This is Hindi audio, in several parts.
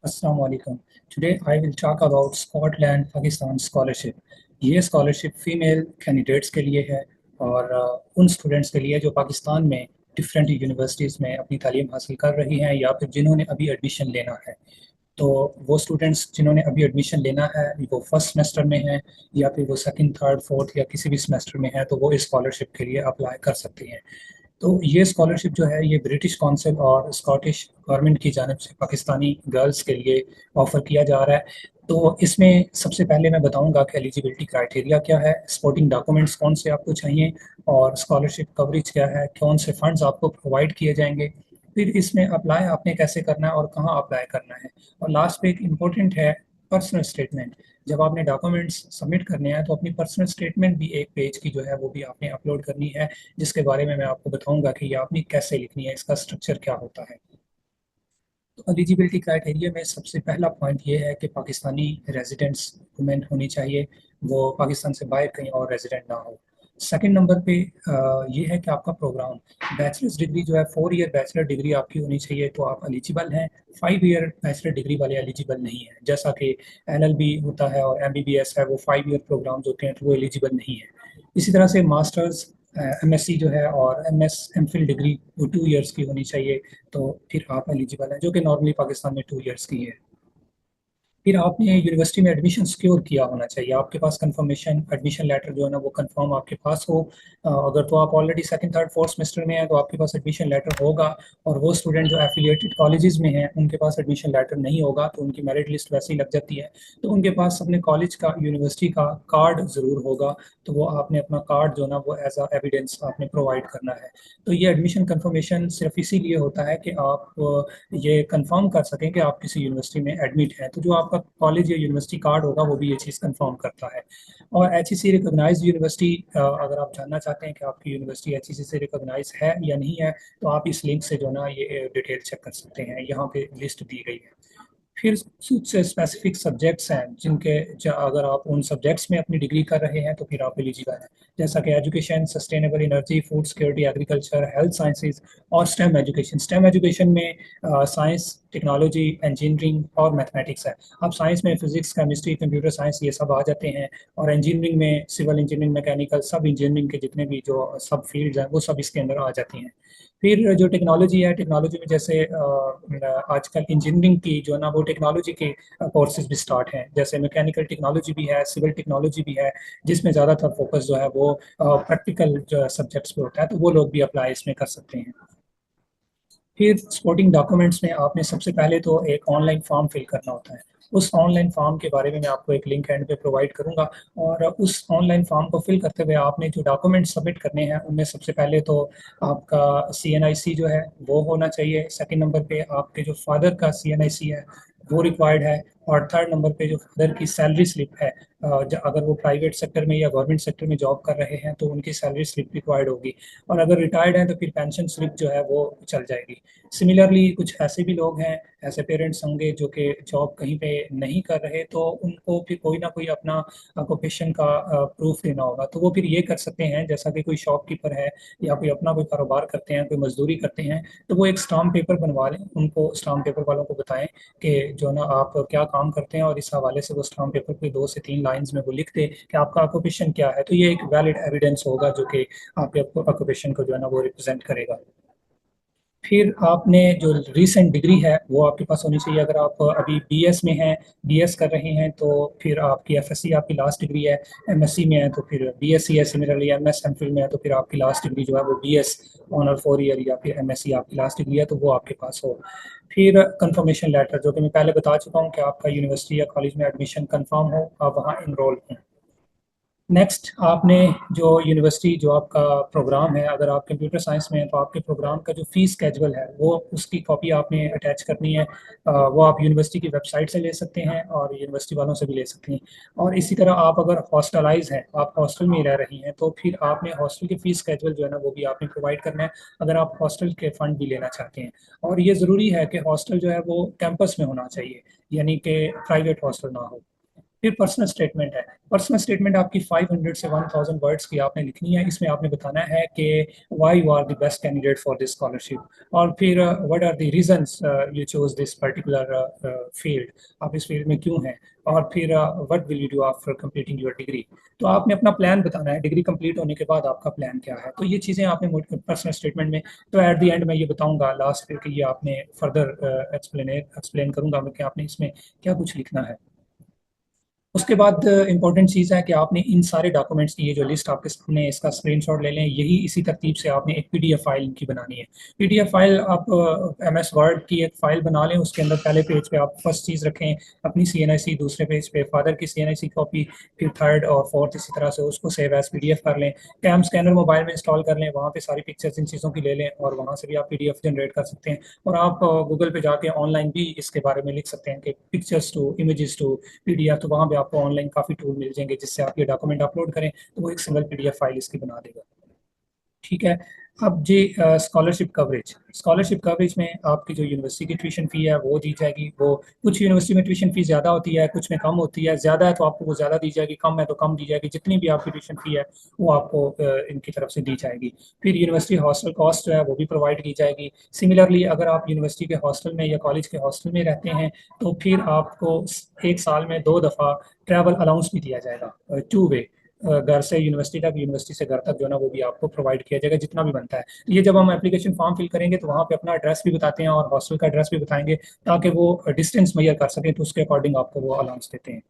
Assalamu alaikum. Today I will talk about Scotland Pakistan scholarship. ये स्कॉलरशिप फीमेल कैंडिडेट्स के लिए है और उन स्टूडेंट्स के लिए जो पाकिस्तान में डिफरेंट यूनिवर्सिटीज़ में अपनी तालीम हासिल कर रही हैं या फिर जिन्होंने अभी एडमिशन लेना है। तो वो स्टूडेंट्स जिन्होंने अभी एडमिशन लेना है, वो फर्स्ट सेमेस्टर में हैं या फिर वो सेकंड, थर्ड, फोर्थ या किसी भी सेमेस्टर में है, तो वो इस स्कॉलरशिप के लिए अप्लाई कर सकते हैं। तो ये स्कॉलरशिप जो है ये ब्रिटिश काउंसिल और स्कॉटिश गवर्नमेंट की जानिब से पाकिस्तानी गर्ल्स के लिए ऑफ़र किया जा रहा है। तो इसमें सबसे पहले मैं बताऊंगा कि एलिजिबिलिटी क्राइटेरिया क्या है, सपोर्टिंग डॉक्यूमेंट्स कौन से आपको चाहिए और स्कॉलरशिप कवरेज क्या है, कौन से फंड्स आपको प्रोवाइड किए जाएंगे। फिर इसमें अप्लाई आपने कैसे करना है और कहाँ अप्लाई करना है। और लास्ट पे एक इम्पोर्टेंट है, पर्सनल स्टेटमेंट। जब आपने डॉक्यूमेंट्स सबमिट करने हैं तो अपनी पर्सनल स्टेटमेंट भी एक पेज की जो है वो भी आपने अपलोड करनी है, जिसके बारे में मैं आपको बताऊंगा कि ये आपने कैसे लिखनी है, इसका स्ट्रक्चर क्या होता है। तो एलिजिबिलिटी क्राइटेरिया में सबसे पहला पॉइंट ये है कि पाकिस्तानी रेजिडेंट्स वुमेन होनी चाहिए, वो पाकिस्तान से बाहर कहीं और रेजिडेंट ना हो। सेकंड नंबर पे ये है कि आपका प्रोग्राम, बैचलर्स डिग्री जो है 4 ईयर बैचलर डिग्री आपकी होनी चाहिए तो आप एलिजिबल हैं। 5 ईयर बैचलर डिग्री वाले एलिजिबल नहीं है, जैसा कि एलएलबी होता है और एमबीबीएस है, वो 5 ईयर प्रोग्राम्स होते हैं तो वो एलिजिबल नहीं है। इसी तरह से मास्टर्स, एमएससी जो है और एमएस एमफिल डिग्री वो 2 ईयर्स की होनी चाहिए, तो फिर आप एलिजिबल हैं, जो कि नॉर्मली पाकिस्तान में 2 ईयर्स की है। फिर आपने यूनिवर्सिटी में एडमिशन सिक्योर किया होना चाहिए, आपके पास कंफर्मेशन एडमिशन लेटर जो है ना वो कंफर्म आपके पास हो। अगर तो आप already second, third, fourth semester में हैं तो आपके पास एडमिशन लेटर होगा। और वो स्टूडेंट जो एफिलिएटेड कॉलेजेस में हैं उनके पास एडमिशन लेटर नहीं होगा तो उनकी मेरिट लिस्ट वैसे ही लग जाती है। तो उनके पास अपने कॉलेज का, यूनिवर्सिटी का कार्ड ज़रूर होगा, तो वो आपने अपना कार्ड जो ना वो एज अ एविडेंस आपने प्रोवाइड करना है। तो ये एडमिशन कंफर्मेशन सिर्फ इसीलिए होता है कि आप ये कंफर्म कर सकें कि आप किसी यूनिवर्सिटी में एडमिट हैं, तो जो आपका कॉलेज या यूनिवर्सिटी कार्ड होगा वो भी ये चीज़ कंफर्म करता है। और एचईसी रिकॉग्नाइज्ड यूनिवर्सिटी, अगर आप जानना चाहते हैं कि आपकी यूनिवर्सिटी एचईसी से रिकॉग्नाइज है या नहीं है, तो आप इस लिंक से जो ना ये डिटेल चेक कर सकते हैं, यहाँ पे लिस्ट दी गई है। फिर कुछ स्पेसिफिक सब्जेक्ट्स हैं जिनके अगर आप उन सब्जेक्ट्स में अपनी डिग्री कर रहे हैं तो फिर आप एलिजिबल हैं, जैसा कि education, sustainable energy, food security, agriculture, health sciences और स्टेम एजुकेशन। स्टेम एजुकेशन में साइंस, टेक्नोलॉजी, इंजीनियरिंग और मैथमेटिक्स है। अब साइंस में फिजिक्स, केमिस्ट्री, कंप्यूटर साइंस ये सब आ जाते हैं। और इंजीनियरिंग में सिविल इंजीनियरिंग, मैकेनिकल, सब इंजीनियरिंग के जितने भी जो सब फील्ड्स हैं वो सब इसके अंदर आ जाती हैं। फिर जो टेक्नोलॉजी है, टेक्नोलॉजी में जैसे आजकल इंजीनियरिंग की जो है ना वो टेक्नोलॉजी के कोर्सेज भी स्टार्ट हैं, जैसे मैकेनिकल टेक्नोलॉजी भी है, सिविल टेक्नोलॉजी भी है, जिसमें ज़्यादातर फोकस जो है वो प्रैक्टिकल जो सब्जेक्ट्स पे होता है, तो वो लोग भी अप्लाई इसमें कर सकते हैं। फिर सपोर्टिंग डॉक्यूमेंट्स में आपने सबसे पहले तो एक ऑनलाइन फॉर्म फिल करना होता है। उस ऑनलाइन फॉर्म के बारे में मैं आपको एक लिंक एंड पे प्रोवाइड करूंगा। और उस ऑनलाइन फॉर्म को फिल करते हुए आपने जो डॉक्यूमेंट्स सबमिट करने हैं उनमें सबसे पहले तो आपका सीएनआईसी जो है वो होना चाहिए। सेकंड नंबर पे आपके जो फादर का सीएनआईसी है वो रिक्वायर्ड है। और थर्ड नंबर पे जो फादर की सैलरी स्लिप है, अगर वो प्राइवेट सेक्टर में या गवर्नमेंट सेक्टर में जॉब कर रहे हैं तो उनकी सैलरी स्लिप रिक्वायर्ड होगी। और अगर रिटायर्ड हैं तो फिर पेंशन स्लिप जो है वो चल जाएगी। सिमिलरली कुछ ऐसे भी लोग हैं, ऐसे पेरेंट्स होंगे जो कि जॉब कहीं पे नहीं कर रहे, तो उनको फिर कोई ना कोई अपना ऑक्यूपेशन का प्रूफ देना होगा, तो वो फिर ये कर सकते हैं, जैसा कि कोई शॉपकीपर है या कोई अपना कोई कारोबार करते हैं, कोई मजदूरी करते हैं, तो वो एक स्टाम्प पेपर बनवा लें, उनको स्टाम्प पेपर वालों को बताएं कि जो ना आप क्या काम करते हैं, और इस हवाले से वो स्टाम्प पेपर पे 2 से 3 लाइंस में वो लिख दे कि आपका ऑक्यूपेशन क्या है, तो ये एक वैलिड एविडेंस होगा जो कि आपके ऑक्यूपेशन को जो है ना वो रिप्रेजेंट करेगा। फिर आपने जो रीसेंट डिग्री है वो आपके पास होनी चाहिए। अगर आप अभी बीएस में हैं, बीएस कर रहे हैं, तो फिर आपकी एफएससी आपकी लास्ट डिग्री है। एमएससी में है तो फिर बीएससी है। सिमिलरली एमएस एमफिल में है तो फिर आपकी लास्ट डिग्री जो है वो बीएस ऑनर 4 ईयर या फिर एमएससी आपकी लास्ट डिग्री है, तो वो आपके पास हो। फिर कंफर्मेशन लेटर, जो कि मैं पहले बता चुका हूँ कि आपका यूनिवर्सिटी या कॉलेज में एडमिशन कंफर्म हो, आप वहाँ इनरोल हों। नेक्स्ट आपने जो यूनिवर्सिटी, जो आपका प्रोग्राम है, अगर आप कंप्यूटर साइंस में हैं तो आपके प्रोग्राम का जो फीस स्केजुअल है वो उसकी कॉपी आपने अटैच करनी है। वो आप यूनिवर्सिटी की वेबसाइट से ले सकते हैं और यूनिवर्सिटी वालों से भी ले सकते हैं। और इसी तरह आप अगर हॉस्टलाइज हैं, आप हॉस्टल में रह रही हैं, तो फिर आपने हॉस्टल की फीस स्केजुअल जो है ना वो भी आपने प्रोवाइड करना है, अगर आप हॉस्टल के फंड भी लेना चाहते हैं। और ये ज़रूरी है कि हॉस्टल जो है वो कैंपस में होना चाहिए, यानी कि प्राइवेट हॉस्टल ना हो। फिर पर्सनल स्टेटमेंट है। पर्सनल स्टेटमेंट आपकी 500 से 1000 वर्ड्स की आपने लिखनी है। इसमें आपने बताना है कि why you are the best candidate for this scholarship, और फिर what are the reasons you choose this particular field, आप इस फील्ड में क्यों हैं, और फिर what will you do after completing your degree. तो आपने अपना प्लान बताना है, डिग्री कंप्लीट होने के बाद आपका प्लान क्या है। तो ये चीज़ें आपने पर्सनल स्टेटमेंट में, तो एट द एंड मैं ये बताऊंगा लास्ट पे कि ये आपने फर्दर एक्सप्लेन करूंगा मैं कि आपने इसमें क्या कुछ लिखना है। उसके बाद इंपॉर्टेंट चीज़ है कि आपने इन सारे डॉक्यूमेंट्स की ये जो लिस्ट आपके सामने है, इसका स्क्रीनशॉट ले लें। यही इसी तरतीब से आपने एक पीडीएफ फाइल इनकी बनानी है। पीडीएफ फाइल आप एमएस वर्ड की एक फाइल बना लें। उसके अंदर पहले पेज पे आप फर्स्ट चीज़ रखें अपनी सीएनआईसी, दूसरे पेज पे फादर की सीएनआईसी कॉपी, फिर थर्ड और फोर्थ इसी तरह से उसको सेव एज पीडीएफ कर लें। कैम स्कैनर मोबाइल में इंस्टॉल कर लें, वहाँ पे सारी पिक्चर्स इन चीज़ों की ले लें और वहाँ से भी आप पीडीएफ जनरेट कर सकते हैं। और आप गूगल पे जाके ऑनलाइन भी इसके बारे में लिख सकते हैं कि pictures to images to PDF, तो वहाँ पे आपको ऑनलाइन काफ़ी टूल मिल जाएंगे जिससे आप ये डॉक्यूमेंट अपलोड करें तो वो एक सिंगल पीडीएफ फाइल इसकी बना देगा। ठीक है। अब जी स्कॉलरशिप कवरेज। स्कॉलरशिप कवरेज में आपकी जो यूनिवर्सिटी की ट्यूशन फ़ी है वो दी जाएगी। वो कुछ यूनिवर्सिटी में ट्यूशन फ़ी ज़्यादा होती है, कुछ में कम होती है। ज़्यादा है तो आपको वो ज़्यादा दी जाएगी, कम है तो कम दी जाएगी। जितनी भी आपकी ट्यूशन फ़ी है वो आपको इनकी तरफ से दी जाएगी। फिर यूनिवर्सिटी हॉस्टल कॉस्ट जो है वो भी प्रोवाइड की जाएगी। सिमिलरली अगर आप यूनिवर्सिटी के हॉस्टल में या कॉलेज के हॉस्टल में रहते हैं तो फिर आपको एक साल में 2 दफ़ा ट्रैवल अलाउंस भी दिया जाएगा, टू वे, घर से यूनिवर्सिटी तक, यूनिवर्सिटी से घर तक जो है ना वो भी आपको प्रोवाइड किया जाएगा जितना भी बनता है। तो ये जब हम एप्लीकेशन फॉर्म फिल करेंगे तो वहाँ पे अपना एड्रेस भी बताते हैं और हॉस्टल का एड्रेस भी बताएंगे ताकि वो डिस्टेंस मेजर कर सकें, तो उसके अकॉर्डिंग आपको वो अलाउंस देते हैं।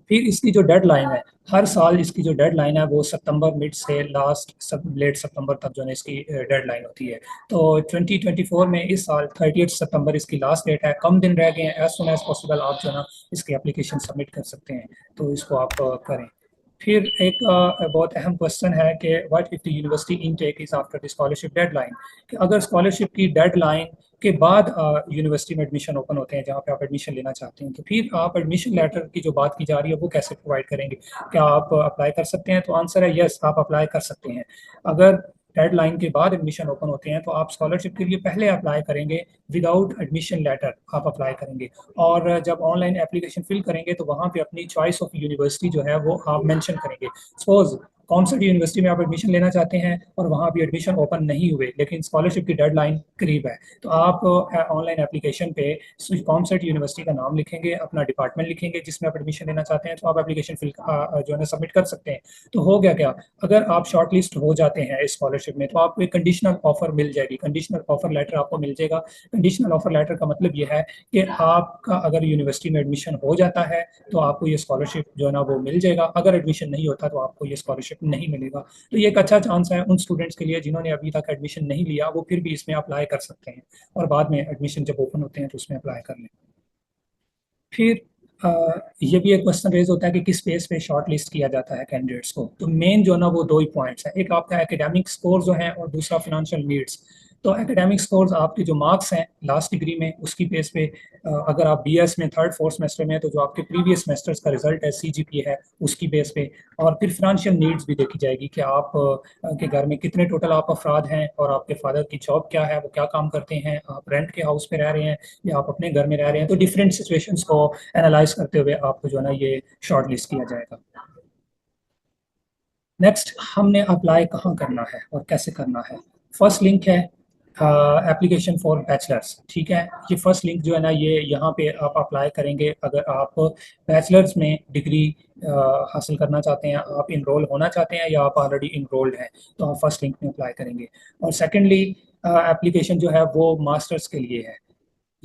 फिर इसकी जो डेडलाइन है, हर साल इसकी जो डेडलाइन है वो सितंबर मिड से लास्ट सब लेट सितंबर तक जो है इसकी डेडलाइन होती है। तो 2024 में इस साल 30 सितंबर इसकी लास्ट डेट है। कम दिन रह गए हैं, एज सुन एज पॉसिबल आप जो है ना इसकी एप्लीकेशन सबमिट कर सकते हैं। तो इसको आप करें। फिर एक बहुत अहम क्वेश्चन है कि what if the university intake is after the scholarship deadline, कि अगर स्कॉलरशिप की डेडलाइन के बाद यूनिवर्सिटी में एडमिशन ओपन होते हैं जहाँ पे आप एडमिशन लेना चाहते हैं, तो फिर आप एडमिशन लेटर की जो बात की जा रही है वो कैसे प्रोवाइड करेंगे। क्या आप अप्लाई कर सकते हैं? तो आंसर है यस, आप अप्लाई कर सकते हैं। अगर डेडलाइन के बाद एडमिशन ओपन होते हैं तो आप स्कॉलरशिप के लिए पहले अप्लाई करेंगे, विदाउट एडमिशन लेटर आप अप्लाई करेंगे। और जब ऑनलाइन एप्लीकेशन फिल करेंगे तो वहाँ पे अपनी चॉइस ऑफ यूनिवर्सिटी जो है वो आप मेंशन करेंगे। सपोज कौन सी यूनिवर्सिटी में आप एडमिशन लेना चाहते हैं और वहाँ भी एडमिशन ओपन नहीं हुए लेकिन स्कॉलरशिप की डेडलाइन करीब है, तो आप ऑनलाइन एप्लीकेशन पे कौन सा यूनिवर्सिटी का नाम लिखेंगे, अपना डिपार्टमेंट लिखेंगे जिसमें आप एडमिशन लेना चाहते हैं, तो आप एप्लीकेशन फिल जो है सबमिट कर सकते हैं। तो हो गया क्या, अगर आप शॉर्ट लिस्ट हो जाते हैं इस स्कॉलरशिप में तो आपको एक कंडीशनल ऑफर मिल जाएगी, कंडीशनल ऑफर लेटर आपको मिल जाएगा। कंडीशनल ऑफर लेटर का मतलब ये है कि आपका अगर यूनिवर्सिटी में एडमिशन हो जाता है तो आपको ये स्कॉलरशिप जो है ना वो मिल जाएगा। अगर एडमिशन नहीं होता तो आपको ये स्कॉलरशिप नहीं मिलेगा। तो ये एक अच्छा चांस है उन स्टूडेंट्स के लिए जिन्होंने अभी तक एडमिशन नहीं लिया, वो फिर भी इसमें अप्लाई कर सकते हैं और बाद में एडमिशन जब ओपन होते हैं तो उसमें अप्लाई कर लें। फिर ये भी एक क्वेश्चन रेज होता है कि किस बेस पे शॉर्ट लिस्ट किया जाता है कैंडिडेट्स को। तो मेन जो है ना वो दो ही पॉइंट्स है, एक आपका एकेडमिक स्कोर जो है और दूसरा फिनेंशियल नीड्स। तो एकेडमिक स्कोर्स आपके जो मार्क्स हैं लास्ट डिग्री में उसकी बेस पे, अगर आप बीएस में थर्ड फोर्थ सेमेस्टर में है तो जो आपके प्रीवियस सेमेस्टर्स का रिजल्ट है सीजीपीए है उसकी बेस पे। और फिर फिनेंशियल नीड्स भी देखी जाएगी कि आप के घर में कितने टोटल आप अफराद हैं और आपके फादर की जॉब क्या है, वो क्या काम करते हैं, आप रेंट के हाउस पे रह रहे हैं या आप अपने घर में रह रहे हैं। तो डिफरेंट सिचुएशंस को एनालाइज करते हुए आपको जो है ना ये शॉर्ट लिस्ट किया जाएगा। नेक्स्ट, हमने अप्लाई कहाँ करना है और कैसे करना है। फर्स्ट लिंक है एप्लीकेशन फॉर बैचलर्स। ठीक है, ये फर्स्ट लिंक जो है ना ये यहाँ पे आप अप्लाई करेंगे अगर आप बैचलर्स में डिग्री हासिल करना चाहते हैं, आप इनरोल होना चाहते हैं या आप ऑलरेडी इनरोल्ड हैं, तो आप फर्स्ट लिंक में अप्लाई करेंगे। और सेकेंडली एप्लीकेशन जो है वो मास्टर्स के लिए है।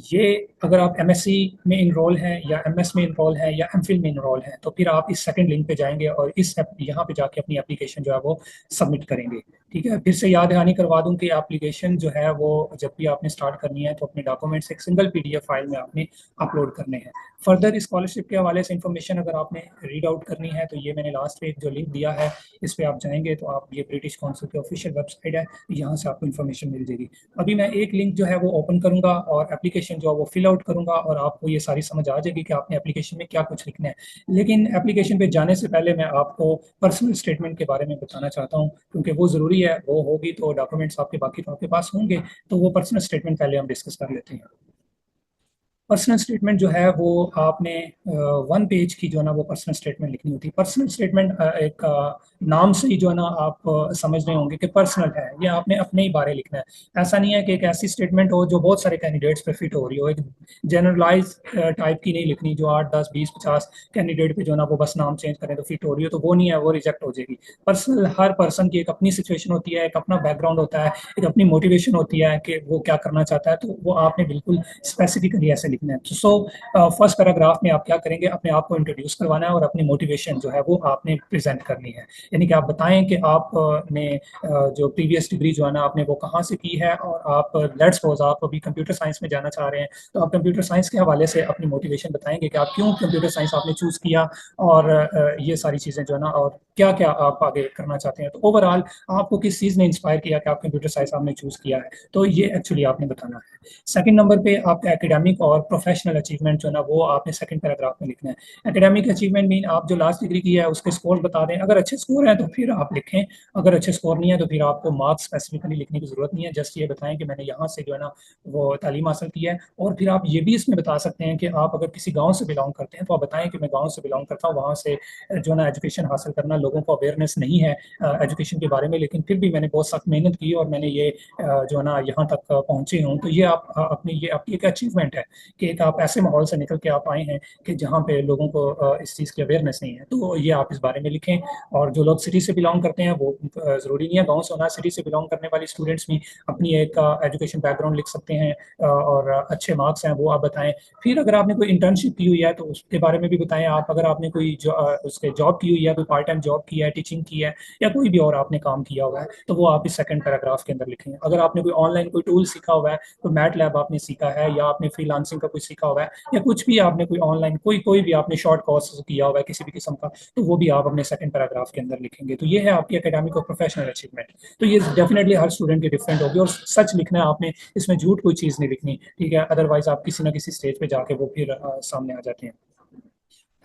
ये अगर आप एमएससी में इनरोल हैं या एमएस में इनरोल हैं या एमफिल में इनरोल हैं तो फिर आप इस सेकंड लिंक पे जाएंगे और इस यहाँ पे जाके अपनी एप्लीकेशन जो है वो सबमिट करेंगे। ठीक है, फिर से याद दहानी करवा दूं कि एप्लीकेशन जो है वो जब भी आपने स्टार्ट करनी है तो अपने डॉक्यूमेंट्स एक सिंगल पीडीएफ फाइल में आपने अपलोड करने हैं। फर्दर स्कॉलरशिप के हवाले से इंफॉर्मेशन अगर आपने रीड आउट करनी है तो ये मैंने लास्ट पे जो लिंक दिया है इस पे आप जाएंगे तो आप, ये ब्रिटिश काउंसिल की ऑफिशियल वेबसाइट है, यहाँ से आपको इन्फॉर्मेशन मिल जाएगी। अभी मैं एक लिंक जो है वो ओपन करूंगा और एप्लीकेशन जो है वो फिल आउट करूंगा और आपको ये सारी समझ आ जाएगी कि आपने एप्लीकेशन में क्या कुछ लिखना है। लेकिन एप्लीकेशन पे जाने से पहले मैं आपको पर्सनल स्टेटमेंट के बारे में बताना चाहता हूँ क्योंकि वो ज़रूरी है, वो होगी तो डॉक्यूमेंट्स आपके बाकी तो आपके पास होंगे। तो वो पर्सनल स्टेटमेंट पहले हम डिस्कस कर लेते हैं। पर्सनल स्टेटमेंट जो है वो आपने 1 पेज की जो है ना वो पर्सनल स्टेटमेंट लिखनी होती है। पर्सनल स्टेटमेंट एक नाम से ही जो है ना आप समझ रहे होंगे कि पर्सनल है, ये आपने अपने ही बारे लिखना है। ऐसा नहीं है कि एक ऐसी स्टेटमेंट हो जो बहुत सारे कैंडिडेट्स पे फिट हो रही हो, एक जनरलाइज टाइप की नहीं लिखनी जो 8, 10, 20, 50 कैंडिडेट पे जो है ना वो बस नाम चेंज करें तो फिट हो रही हो, तो वो नहीं है, वो रिजेक्ट हो जाएगी। पर्सनल, हर पर्सन की एक अपनी सिचुएशन होती है, एक अपना बैकग्राउंड होता है, एक अपनी मोटिवेशन होती है कि वो क्या करना चाहता है, तो वो आपने बिल्कुल स्पेसिफिकली ऐसे लिखना है। तो फर्स्ट पैराग्राफ में आप क्या करेंगे, अपने आप को इंट्रोड्यूस करवाना है और अपनी मोटिवेशन जो है वो आपने प्रेजेंट करनी है। यानी कि आप बताएं कि आपने जो प्रीवियस डिग्री जो है ना आपने वो कहाँ से की है, और आप लेट्स सपोज आप अभी कंप्यूटर साइंस में जाना चाह रहे हैं, तो आप कंप्यूटर साइंस के हवाले से अपनी मोटिवेशन बताएंगे कि आप क्यों कंप्यूटर साइंस आपने चूज किया, और ये सारी चीज़ें जो है ना, और क्या क्या आप आगे करना चाहते हैं। तो ओवरऑल आपको किस चीज़ ने इंस्पायर किया कि आप कंप्यूटर साइंस आपने चूज किया है, तो ये एक्चुअली आपने बताना है। सेकंड नंबर पे आपका एकेडमिक और प्रोफेशनल अचीवमेंट जो है ना वो आपने सेकंड पैराग्राफ में लिखना है। एकेडमिक अचीवमेंट मीन आप जो लास्ट डिग्री की है उसके स्कोर बता दें, अगर अच्छे स्कोर हैं तो फिर आप लिखें, अगर अच्छे स्कोर नहीं है तो फिर आपको मार्क्स स्पेसिफिकली लिखने की जरूरत नहीं है, जस्ट ये बताएं कि मैंने यहाँ से जो है ना वो तालीम हासिल की है। और फिर आप ये भी इसमें बता सकते हैं कि आप अगर किसी गाँव से बिलोंग करते हैं तो आप बताएं कि मैं गाँव से बिलोंग करता हूँ, वहाँ से जो है ना एजुकेशन हासिल करना, लोगों को अवेयरनेस नहीं है एजुकेशन के बारे में, लेकिन फिर भी मैंने बहुत सख्त मेहनत की और मैंने ये जो है ना यहाँ तक पहुँचे हूँ। तो ये आप अपनी, ये आपकी एक अचीवमेंट है कि एक आप ऐसे माहौल से निकल के आप आए हैं कि जहाँ पे लोगों को इस चीज़ की अवेयरनेस नहीं है, तो ये आप इस बारे में लिखें। और जो लोग सिटी से बिलोंग करते हैं वो ज़रूरी नहीं है गाँव से होना, सिटी से बिलोंग करने वाले स्टूडेंट्स भी अपनी एक एजुकेशन बैकग्राउंड लिख सकते हैं, और अच्छे मार्क्स हैं वो आप बताएं। फिर अगर आपने कोई इंटर्नशिप की हुई है तो उसके बारे में भी बताएं आप, अगर आपने कोई उसके जॉब की हुई है, कोई पार्ट टाइम जॉब की है, टीचिंग की है, या कोई भी और आपने काम किया हुआ है, तो वो आप इस सेकंड पैराग्राफ के अंदर लिखें। अगर आपने कोई ऑनलाइन कोई टूल सीखा हुआ है, तो मैट लैब आपने सीखा है, या आपने फ्रीलांसिंग का कुछ सीखा हुआ है, या कुछ भी आपने कोई ऑनलाइन कोई कोई भी आपने शॉर्ट कोर्स किया हुआ है किसी भी किस्म का, तो वो भी आप अपने सेकंड पैराग्राफ के अंदर लिखेंगे। तो ये है आपकी एकेडमिक और प्रोफेशनल अचीवमेंट। तो ये डेफिनेटली हर स्टूडेंट की डिफरेंट होगी, और सच लिखना है आपने, इसमें झूठ कोई चीज़ नहीं लिखनी, ठीक है, अदरवाइज आप किसी ना किसी स्टेज पे जाके वो फिर सामने आ जाते हैं।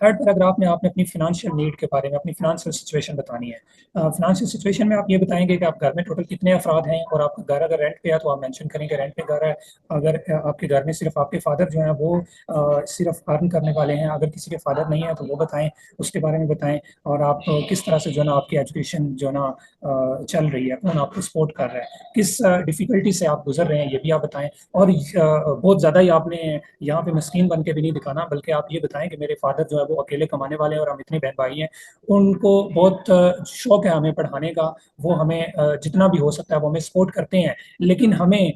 थर्ड पैराग्राफ में आपने अपनी फाइनेंशियल नीड के बारे में, अपनी फाइनेंशियल सिचुएशन बतानी है। फाइनेंशियल सिचुएशन में आप ये बताएंगे कि आप घर में टोटल कितने अफराद हैं, और आपका घर अगर रेंट पे है तो आप मेंशन करेंगे रेंट पे घर है। अगर आपके घर में सिर्फ आपके फादर जो हैं वो सिर्फ अर्न करने वाले हैं, अगर किसी के फादर नहीं है तो वो बताएं, उसके बारे में बताएं। और आप किस तरह से जो है ना आपकी एजुकेशन जो है ना चल रही है, कौन आपको सपोर्ट कर रहा है, किस डिफिकल्टी से आप गुजर रहे हैं, ये भी आप बताएं। और बहुत ज़्यादा ही आपने यहाँ पे मस्कीन बन के भी नहीं दिखाना, बल्कि आप ये बताएं कि मेरे फादर जो है वो अकेले कमाने वाले हैं और हम इतने बहन भाई हैं, उनको बहुत शौक है हमें पढ़ाने का, वो हमें जितना भी हो सकता है वो हमें सपोर्ट करते हैं, लेकिन हमें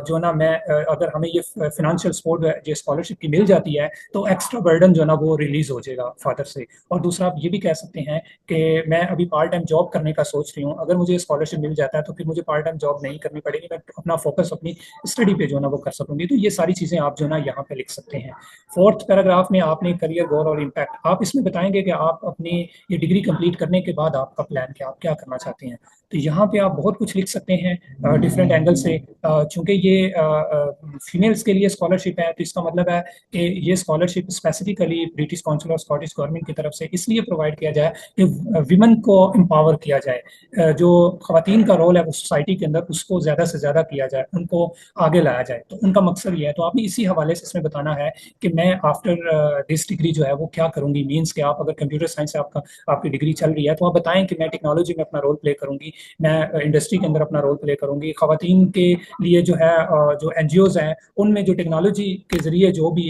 जो ना मैं अगर हमें ये फाइनेंशियल सपोर्ट जो स्कॉलरशिप की मिल जाती है तो एक्स्ट्रा बर्डन जो ना वो रिलीज हो जाएगा फादर से। और दूसरा आप ये भी कह सकते हैं कि मैं अभी पार्ट टाइम जॉब करने का सोच रही हूँ, अगर मुझे स्कॉलरशिप मिल जाता है तो फिर मुझे पार्ट टाइम जॉब नहीं करनी पड़ेगी, मैं अपना फोकस अपनी स्टडी पे जो ना वो कर सकूंगी। तो ये सारी चीज़ें आप जो ना यहाँ पे लिख सकते हैं। फोर्थ पैराग्राफ में आपने करियर गोल और इम्पैक्ट, आप इसमें बताएंगे कि आप अपनी ये डिग्री कंप्लीट करने के बाद आपका प्लान क्या, आप क्या करना चाहते हैं। तो यहाँ पे आप बहुत कुछ लिख सकते हैं डिफरेंट एंगल से। चूंकि ये फीमेल्स के लिए स्कॉलरशिप है, तो इसका मतलब है कि ये स्कॉलरशिप स्पेसिफिकली ब्रिटिश काउंसिल और स्कॉटिश गवर्नमेंट की तरफ से इसलिए प्रोवाइड किया जाए कि विमेन को एम्पावर किया जाए, जो खवातीन का रोल है वो सोसाइटी के अंदर उसको ज़्यादा से ज़्यादा किया जाए, उनको आगे लाया जाए, तो उनका मकसद ये है। तो आपने इसी हवाले से इसमें बताना है कि मैं आफ्टर दिस डिग्री जो है वो क्या करूंगी। मीन्स कि आप अगर कंप्यूटर साइंस से आपकी डिग्री चल रही है तो आप बताएं कि मैं टेक्नोलॉजी में अपना रोल प्ले करूंगी, मैं इंडस्ट्री के अंदर अपना रोल प्ले करूंगी, खवातीन के लिए जो है जो एनजीओज हैं उनमें जो टेक्नोलॉजी के जरिए जो भी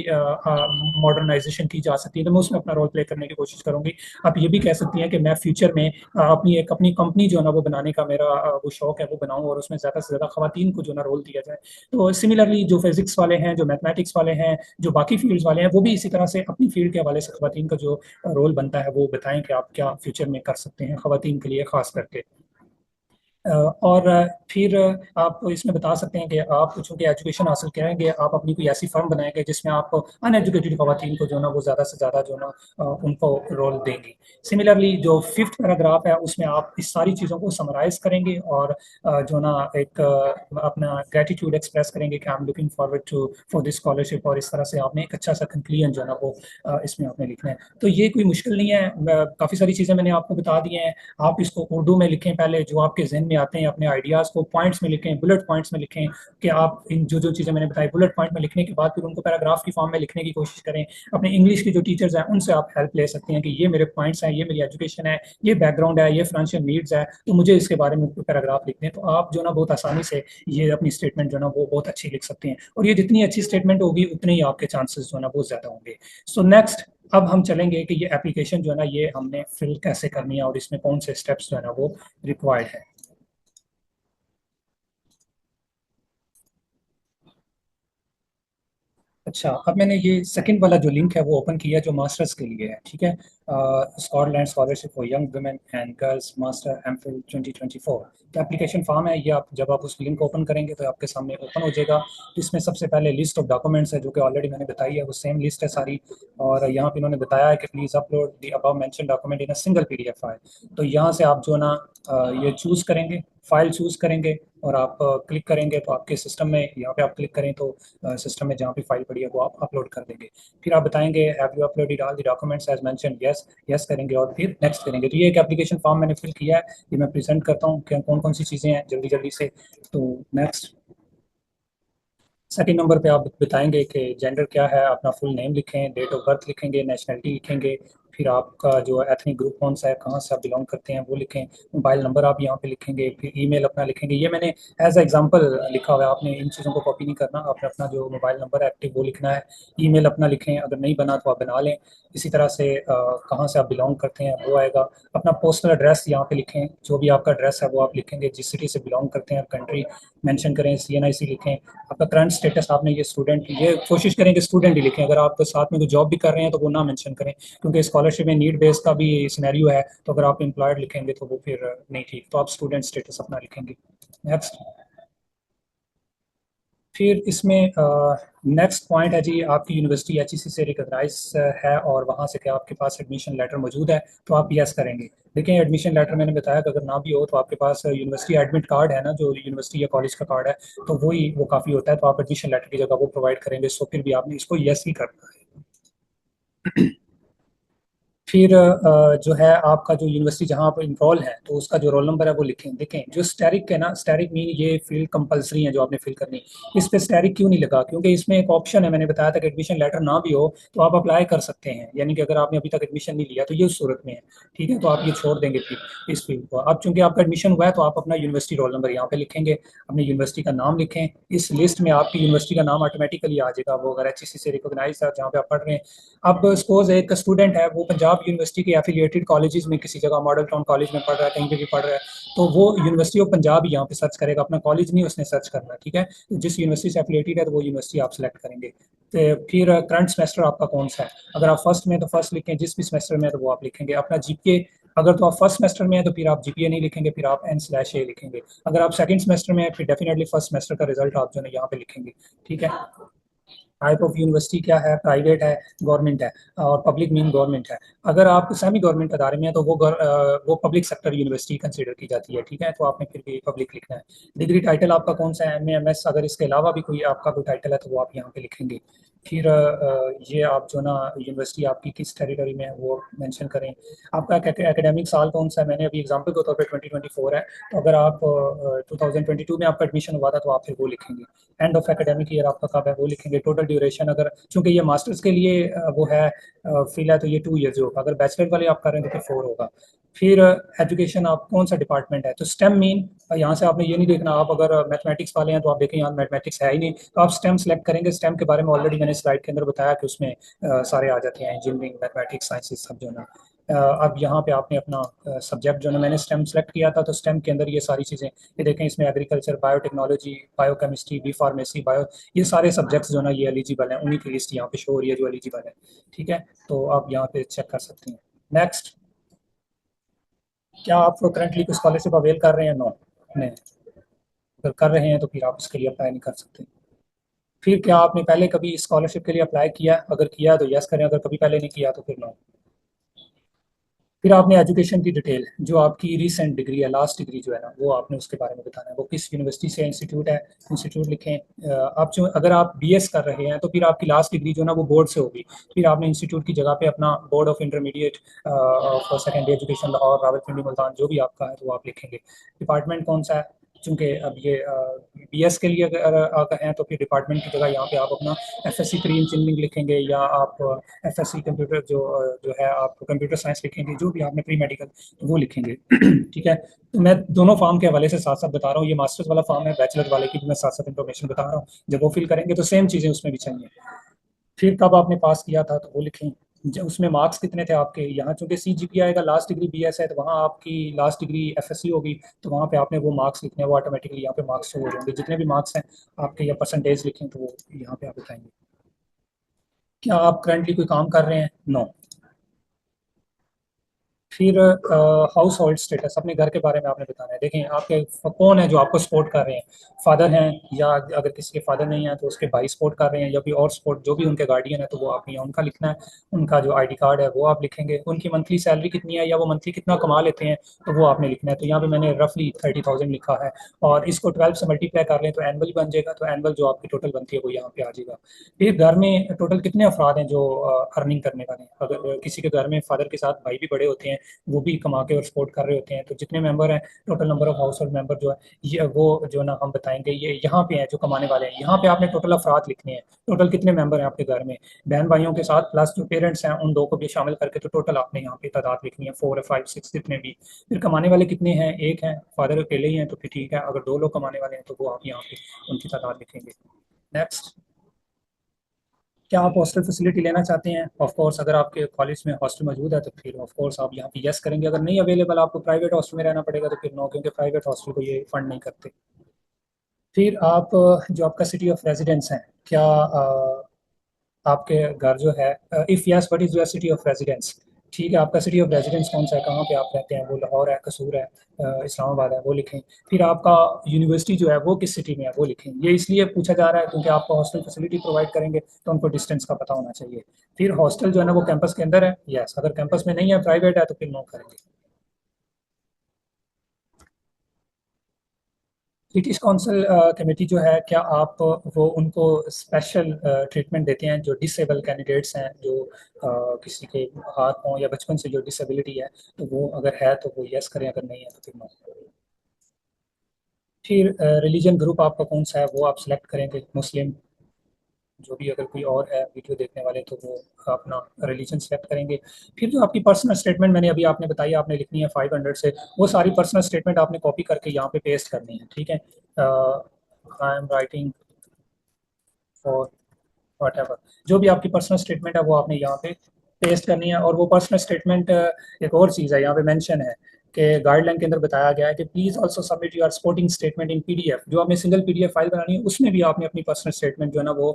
मॉडर्नाइजेशन की जा सकती है तो मैं उसमें अपना रोल प्ले करने की कोशिश करूंगी। आप ये भी कह सकती हैं कि मैं फ्यूचर में अपनी कंपनी जो है ना वो बनाने का मेरा वो शौक है, वो बनाऊं और उसमें ज़्यादा से ज़्यादा खवातीन को जो ना रोल दिया जाए। तो सिमिलरली जो फिजिक्स वाले हैं, जो मैथमेटिक्स वाले हैं, जो बाकी फील्ड्स वाले हैं, वो भी इसी तरह से अपनी फील्ड के हवाले से खवातीन का जो रोल बनता है वो बताएं कि आप क्या फ्यूचर में कर सकते हैं खवातीन के लिए खास करके। और फिर आप इसमें बता सकते हैं कि आप चूँकि एजुकेशन हासिल करेंगे, आप अपनी कोई ऐसी फर्म बनाएंगे जिसमें आप अनएजुकेटेड खवातीन को जो ना वो ज़्यादा से ज़्यादा जो ना उनको रोल देंगे। सिमिलरली जो फिफ्थ पैराग्राफ है उसमें आप इस सारी चीज़ों को समराइज करेंगे और जो ना एक अपना ग्रेटिट्यूड एक्सप्रेस करेंगे कि I am looking forward to for this scholarship, और इस तरह से आपने एक अच्छा सा कंक्लूजन जो ना वो इसमें आपने लिखना है। तो ये कोई मुश्किल नहीं है, काफ़ी सारी चीज़ें मैंने आपको बता दी हैं। आप इसको उर्दू में लिखें पहले, जो आपके जहन में आते हैं अपने आइडियाज़ को पॉइंट्स में लिखें, बुलेट पॉइंट्स में लिखें कि आप इन जो जो चीज़ें मैंने बताई बुलेट पॉइंट में लिखने के बाद फिर उनको पैराग्राफ की फॉर्म में लिखने की कोशिश करें। अपने इंग्लिश के जो टीचर्स हैं उनसे आप हेल्प ले सकते हैं कि ये मेरे पॉइंट्स हैं, ये मेरी एजुकेशन है, ये बैकग्राउंड है, ये फाइनेंशियल नीड्स है, तो मुझे इसके बारे में पैराग्राफ लिखते हैं। तो आप जो ना बहुत आसानी से ये अपनी स्टेटमेंट जो ना वो बहुत अच्छी लिख सकते हैं, और ये जितनी अच्छी स्टेटमेंट होगी उतने ही आपके चांसेस जो है ना वो ज़्यादा होंगे। सो नेक्स्ट अब हम चलेंगे कि ये एप्लीकेशन जो है ना ये हमने फिल कैसे करनी है और इसमें कौन से स्टेप्स जो है ना वो रिक्वायर्ड है। अच्छा, अब मैंने ये सेकंड वाला जो लिंक है वो ओपन किया जो मास्टर्स के लिए है, ठीक है। Scotland scholarship for young women and girls master MPhil 2024 तो एप्लीकेशन फॉर्म है ये। आप जब आप उस लिंक को ओपन करेंगे तो आपके सामने ओपन हो जाएगा। इसमें सबसे पहले लिस्ट ऑफ डॉक्यूमेंट्स है जो कि ऑलरेडी मैंने बताई है, वो सेम लिस्ट है सारी। और यहाँ पे इन्होंने बताया है कि please upload the above mention document in a single PDF file. तो यहाँ से आप जो ना ये चूज़ करेंगे, फाइल चूज़ करेंगे और आप क्लिक करेंगे तो आपके सिस्टम में यहाँ पे आप क्लिक करें तो सिस्टम में जहाँ भी फाइल पड़ी है वो आप अपलोड कर देंगे। फिर आप बताएंगे have you uploaded all the documents as mention, yes yes करेंगे और फिर नेक्स्ट करेंगे। तो ये एक एप्लीकेशन फॉर्म मैंने फिल किया है, ये मैं प्रेजेंट करता हूँ कि कौन कौन सी चीज़ें हैं जल्दी जल्दी से। तो नेक्स्ट सेकंड नंबर पे आप बताएंगे कि जेंडर क्या है, अपना फुल नेम लिखें, डेट ऑफ बर्थ लिखेंगे, नेशनलिटी लिखेंगे, फिर आपका जो एथनिक ग्रुप कौन सा है, कहाँ से आप बिलोंग करते हैं वो लिखें, मोबाइल नंबर आप यहाँ पे लिखेंगे, फिर ईमेल अपना लिखेंगे। ये मैंने एज एग्जांपल लिखा हुआ है, आपने इन चीज़ों को कॉपी नहीं करना, आपने अपना जो मोबाइल नंबर एक्टिव वो लिखना है, ईमेल अपना लिखें, अगर नहीं बना तो आप बना लें। इसी तरह से कहाँ से आप बिलोंग करते हैं वो आएगा। अपना पोस्टल एड्रेस यहाँ पे लिखें, जो भी आपका एड्रेस है वो आप लिखेंगे, जिस सिटी से बिलोंग करते हैं कंट्री मेंशन करें, CNIC लिखें। आपका करंट स्टेटस आपने ये स्टूडेंट, ये कोशिश करें कि स्टूडेंट ही लिखें, अगर आप तो साथ में कोई जॉब भी कर रहे हैं तो वो ना मेंशन करें, क्योंकि स्कॉलरशिप में नीड बेस का भी सिनेरियो है। तो अगर आप एम्प्लॉयड लिखेंगे तो वो फिर नहीं ठीक, तो आप स्टूडेंट स्टेटस अपना लिखेंगे। नेक्स्ट, फिर इसमें नेक्स्ट पॉइंट है जी, आपकी यूनिवर्सिटी HEC से रिकॉग्नाइज है और वहाँ से क्या आपके पास एडमिशन लेटर मौजूद है, तो आप यस करेंगे। देखिए एडमिशन लेटर मैंने बताया कि अगर ना भी हो तो आपके पास यूनिवर्सिटी एडमिट कार्ड है ना, जो यूनिवर्सिटी या कॉलेज का कार्ड है, तो वही वो काफ़ी होता है, तो आप एडमिशन लेटर की जगह वो प्रोवाइड करेंगे। सो फिर भी आपने इसको यस ही करना है। फिर जो है आपका जो यूनिवर्सिटी जहाँ आप इनरोल है तो उसका जो रोल नंबर है वो लिखें। देखें जो स्टैरिक है ना, स्टैरिक मीन ये फील्ड कंपलसरी है जो आपने फिल करनी। इस पे स्टैरिक क्यों नहीं लगा, क्योंकि इसमें एक ऑप्शन है, मैंने बताया था कि एडमिशन लेटर ना भी हो तो आप अप्लाई कर सकते हैं, यानी कि अगर आपने अभी तक एडमिशन नहीं लिया तो ये उस सूरत में है, ठीक है। तो आप ये छोड़ देंगे फिर इस फील्ड को। अब चूंकि आपका एडमिशन हुआ है तो आप अपना यूनिवर्सिटी रोल नंबर यहाँ पे लिखेंगे, अपनी यूनिवर्सिटी का नाम लिखें। इस लिस्ट में आपकी यूनिवर्सिटी का नाम ऑटोमेटिकली आ जाएगा, वो अगर HEC से रिकॉग्नाइज है जहाँ पे आप पढ़ रहे हैं। अब सपोज एक स्टूडेंट है वो पंजाब यूनिवर्सिटी के एफिलिएटेड कॉलेजेस में किसी जगह मॉडल टाउन कॉलेज में पढ़ रहा है, कहीं पे भी पढ़ रहा है, तो वो यूनिवर्सिटी ऑफ पंजाब ही यहाँ पे सर्च करेगा, अपना कॉलेज नहीं उसने सर्च करना, ठीक है। तो जिस यूनिवर्सिटी से एफिलिएटेड है तो वो यूनिवर्सिटी आप सेलेक्ट करेंगे। तो फिर करंट सेमेस्टर आपका कौन सा है, अगर आप फर्स्ट में तो फर्स्ट लिखें, जिस भी सेमेस्टर में है तो वो आप लिखेंगे। अपना GPA, अगर तो आप फर्स्ट सेमेस्टर में है तो फिर आप GPA नहीं लिखेंगे, फिर आप N/A लिखेंगे। अगर आप सेकंड सेमेस्टर में है फिर डेफिनेटली फर्स्ट सेमेस्टर का रिजल्ट आप जो है यहाँ पे लिखेंगे, ठीक है। टाइप ऑफ यूनिवर्सिटी क्या है, प्राइवेट है, गवर्नमेंट है, और पब्लिक मीन गवर्नमेंट है। अगर आप सेमी गवर्नमेंट अदारे में है तो वो पब्लिक सेक्टर यूनिवर्सिटी कंसीडर की जाती है, ठीक है। तो आपने फिर भी पब्लिक लिखना है। डिग्री टाइटल आपका कौन सा है, MA MS, अगर इसके अलावा भी कोई आपका कोई टाइटल है तो वो आप यहाँ पे लिखेंगे। फिर ये आप जो ना यूनिवर्सिटी आपकी किस टेरिटरी में है वो मेंशन करें। आपका एकेडमिक साल कौन सा है, मैंने अभी एग्जांपल के तौर पे 2024 है, तो अगर आप 2022 में आपका एडमिशन हुआ था तो आप फिर वो लिखेंगे। एंड ऑफ एकेडमिक ईयर आपका कब है वो लिखेंगे। टोटल ड्यूरेशन, अगर चूंकि ये मास्टर्स के लिए वो है फील है तो ये 2 ईयर्स होगा, अगर बैचलर वाले आप कर रहे हैं तो फिर 4 होगा। फिर एजुकेशन आप कौन सा डिपार्टमेंट है, तो स्टेम मीन यहाँ से आपने ये नहीं देखना, आप अगर मैथमेटिक्स वाले हैं तो आप देखें यहाँ मैथमेटिक्स है ही नहीं तो आप स्टेम सेलेक्ट करेंगे। स्टेम के बारे में ऑलरेडी मैंने स्लाइड के अंदर बताया कि उसमें सारे आ जाते हैं, इंजीनियरिंग मैथमेटिक्स साइंसेज सब जो है ना। अब यहाँ पे आपने अपना सब्जेक्ट जो है ना, मैंने स्टेम सेलेक्ट किया था तो स्टेम के अंदर ये सारी चीज़ें, ये देखें इसमें agriculture, biotechnology, biochemistry, B pharmacy, bio, ये सारे सब्जेक्ट्स जो है ना ये एलिजिबल हैं, उन्हीं की लिस्ट यहाँ पे शो हो रही है जो एलिजिबल है, ठीक है। तो आप यहाँ पे चेक कर सकते हैं। नेक्स्ट, क्या आप करंटली कोई स्कॉलरशिप अवेल कर रहे हैं, नो नहीं, अगर कर रहे हैं तो फिर आप उसके लिए अप्लाई नहीं कर सकते। फिर क्या आपने पहले कभी स्कॉलरशिप के लिए अप्लाई किया, अगर किया तो यस करें, अगर कभी पहले नहीं किया तो फिर नो। फिर आपने एजुकेशन की डिटेल, जो आपकी रीसेंट डिग्री है, लास्ट डिग्री जो है ना, वो आपने उसके बारे में बताना है, वो किस यूनिवर्सिटी से इंस्टीट्यूट है, इंस्टीट्यूट लिखें। आप जो, अगर आप बीएस कर रहे हैं तो फिर आपकी लास्ट डिग्री जो है ना वो बोर्ड से होगी, फिर आपने इंस्टीट्यूट की जगह पे अपना board of intermediate for secondary education Lahore, Rawalpindi, Multan, जो भी आपका है तो वो आप लिखेंगे। डिपार्टमेंट कौन सा है, चूँकि अब ये बीएस के लिए अगर हैं तो फिर डिपार्टमेंट की जगह यहाँ पे आप अपना एफएससी प्री इंजीनियरिंग लिखेंगे, या आप एफएससी कंप्यूटर जो है आप कंप्यूटर साइंस लिखेंगे, जो भी आपने प्री मेडिकल तो वो लिखेंगे। ठीक है, तो मैं दोनों फॉर्म के हवाले से साथ साथ बता रहा हूँ, ये मास्टर्स वाला फॉर्म है, बैचलर वाले की भी मैं साथ साथ इन्फॉर्मेशन बता रहा हूँ। जब वो फिल करेंगे तो सेम चीज़ें उसमें भी चाहिए। फिर कब आपने पास किया था तो वो लिखें, उसमें मार्क्स कितने थे आपके। यहाँ चूंकि CGPA आएगा, लास्ट डिग्री बीएस है, तो वहाँ आपकी लास्ट डिग्री एफएससी होगी, तो वहाँ पे आपने वो मार्क्स लिखने हैं, वो ऑटोमेटिकली यहाँ पे मार्क्स शो हो जाएंगे, जितने भी मार्क्स हैं आपके, या परसेंटेज लिखें तो वो यहाँ पे आप बताएंगे। क्या आप करंटली कोई काम कर रहे हैं, नो। फिर हाउस होल्ड स्टेटस, अपने घर के बारे में आपने बताना है। देखें आपके कौन है जो आपको सपोर्ट कर रहे हैं, फादर हैं, या अगर किसी के फादर नहीं है तो उसके भाई सपोर्ट कर रहे हैं, या भी और सपोर्ट जो भी उनके गार्डियन है तो वो आपने उनका लिखना है। उनका जो आईडी कार्ड है वो आप लिखेंगे। उनकी मंथली सैलरी कितनी है, या वो मंथली कितना कमा लेते हैं, तो वो आपने लिखना है। तो यहाँ पे मैंने रफली 30,000 लिखा है, और इसको 12 से मल्टीप्लाई कर लें तो एनुअल बन जाएगा, तो एनुअल जो आपकी टोटल बनती है वो यहाँ पे आ जाएगा। फिर घर में टोटल कितने अफराद हैं जो अर्निंग करने वाले हैं। अगर किसी के घर में फादर के साथ भाई भी बड़े होते हैं, वो भी कमा के और सपोर्ट कर रहे होते हैं, तो जितने मेंबर हैं, total number of house hold member जो है, ये वो जो ना हम बताएंगे, ये यहाँ पे हैं जो कमाने वाले हैं। यहाँ पे आपने टोटल अफराद लिखने हैं, टोटल कितने मेंबर हैं आपके घर में, बहन भाइयों के साथ प्लस जो पेरेंट्स हैं उन दो को भी शामिल करके, तो टोटल आपने यहाँ पे तादाद लिखनी है, 4 5 6 जितने भी। फिर कमाने वाले कितने हैं, एक हैं, फादर अकेले ही हैं तो फिर ठीक है, अगर दो लोग कमाने वाले हैं तो वो आप यहाँ पे उनकी तादाद लिखेंगे। नेक्स्ट, क्या आप हॉस्टल फैसिलिटी लेना चाहते हैं। ऑफ कोर्स अगर आपके कॉलेज में हॉस्टल मौजूद है तो फिर ऑफ कोर्स आप यहाँ पे यस करेंगे। अगर नहीं अवेलेबल, आपको प्राइवेट हॉस्टल में रहना पड़ेगा तो फिर नो, क्योंकि प्राइवेट हॉस्टल को ये फंड नहीं करते। फिर आप जो आपका सिटी ऑफ रेजिडेंस है, क्या आपके घर जो है, if yes what is your city of residence. ठीक है, आपका सिटी ऑफ रेजिडेंस कौन सा है, कहाँ पे आप रहते हैं, वो लाहौर है, कसूर है, इस्लामाबाद है, वो लिखें। फिर आपका यूनिवर्सिटी जो है वो किस सिटी में है वो लिखें। ये इसलिए पूछा जा रहा है क्योंकि आपको हॉस्टल फैसिलिटी प्रोवाइड करेंगे तो उनको डिस्टेंस का पता होना चाहिए। फिर हॉस्टल जो है ना वो कैंपस के अंदर है, यस। अगर कैंपस में नहीं है, प्राइवेट है, तो फिर नो करेंगे। ब्रिटिश काउंसिल कमेटी जो है, क्या आप वो उनको स्पेशल ट्रीटमेंट देते हैं जो डिसेबल कैंडिडेट्स हैं, जो किसी के हाथ पाँव या बचपन से जो डिसेबिलिटी है, तो वो अगर है तो वो यस करें, अगर नहीं है तो फिर नो। फिर रिलीजन ग्रुप आपका कौन सा है वो आप सिलेक्ट करेंगे, मुस्लिम, जो भी, अगर कोई और है वीडियो देखने वाले तो वो अपना रिलीजन सेलेक्ट करेंगे। फिर जो आपकी पर्सनल स्टेटमेंट मैंने अभी आपने बताई, आपने लिखनी है 500 से, वो सारी पर्सनल स्टेटमेंट आपने कॉपी करके यहाँ पे पेस्ट करनी है। ठीक है, I am writing for what ever, जो भी आपकी पर्सनल स्टेटमेंट है वो आपने यहाँ पे पेस्ट करनी है। और वो पर्सनल स्टेटमेंट, एक और चीज़ है यहाँ पे मेंशन है कि गाइडलाइन के अंदर बताया गया है कि please also submit your supporting statement in PDF। जो आपने सिंगल PDF फाइल बनानी है उसमें भी आपने अपनी पर्सनल स्टेटमेंट जो है ना वो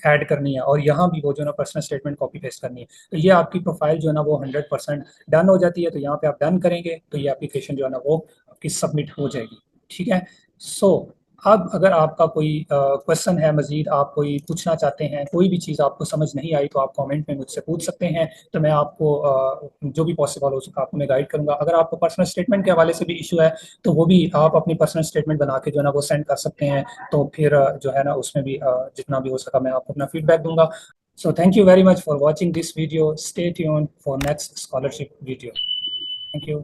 ऐड करनी है, और यहाँ भी वो जो है ना पर्सनल स्टेटमेंट कॉपी पेस्ट करनी है। तो ये आपकी प्रोफाइल जो है ना वो 100% डन हो जाती है। तो यहाँ पे आप डन करेंगे तो ये एप्लीकेशन जो है ना वो आपकी सबमिट हो जाएगी। ठीक है, सो अब अगर आपका कोई क्वेश्चन है, मजीद आप कोई पूछना चाहते हैं, कोई भी चीज़ आपको समझ नहीं आई, तो आप कमेंट में मुझसे पूछ सकते हैं। तो मैं आपको जो भी पॉसिबल हो सका आपको मैं गाइड करूंगा। अगर आपको पर्सनल स्टेटमेंट के हवाले से भी इशू है तो वो भी आप अपनी पर्सनल स्टेटमेंट बना के जो है ना वो सेंड कर सकते हैं। तो फिर जो है ना उसमें भी जितना भी हो सका मैं आपको अपना फीडबैक दूंगा। So thank you very much for watching this video. Stay tuned for next scholarship video. Thank you.